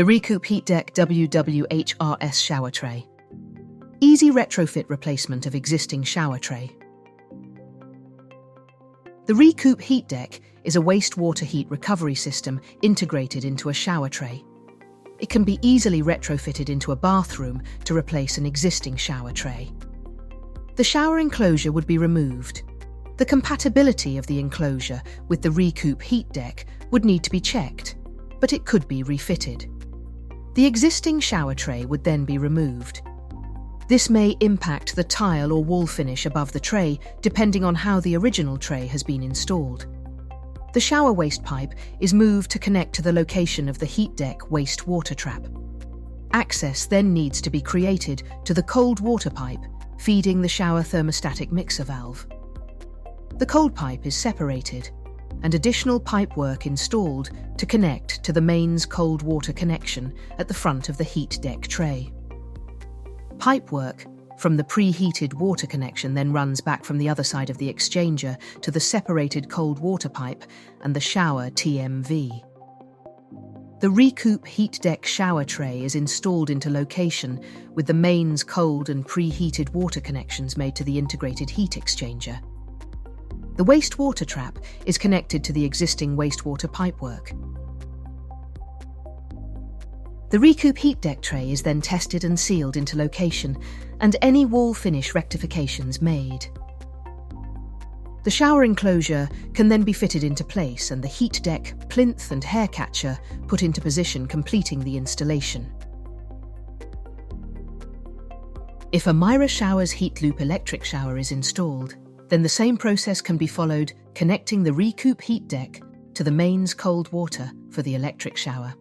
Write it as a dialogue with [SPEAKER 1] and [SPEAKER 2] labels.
[SPEAKER 1] The Recoup HeatDeck WWHRS shower tray. Easy retrofit replacement of existing shower tray. The Recoup HeatDeck is a wastewater heat recovery system integrated into a shower tray. It can be easily retrofitted into a bathroom to replace an existing shower tray. The shower enclosure would be removed. The compatibility of the enclosure with the Recoup HeatDeck would need to be checked, but it could be refitted. The existing shower tray would then be removed. This may impact the tile or wall finish above the tray, depending on how the original tray has been installed. The shower waste pipe is moved to connect to the location of the HeatDeck wastewater trap. Access then needs to be created to the cold water pipe, feeding the shower thermostatic mixer valve. The cold pipe is separated, and additional pipework installed to connect to the mains cold water connection at the front of the HeatDeck tray. Pipework from the preheated water connection then runs back from the other side of the exchanger to the separated cold water pipe and the shower TMV. The Recoup HeatDeck shower tray is installed into location with the mains cold and preheated water connections made to the integrated heat exchanger. The wastewater trap is connected to the existing wastewater pipework. The Recoup HeatDeck tray is then tested and sealed into location, and any wall finish rectifications made. The shower enclosure can then be fitted into place and the HeatDeck plinth and hair catcher put into position, completing the installation. If a Mira Shower's heat loop electric shower is installed, then the same process can be followed, connecting the Recoup HeatDeck to the mains cold water for the electric shower.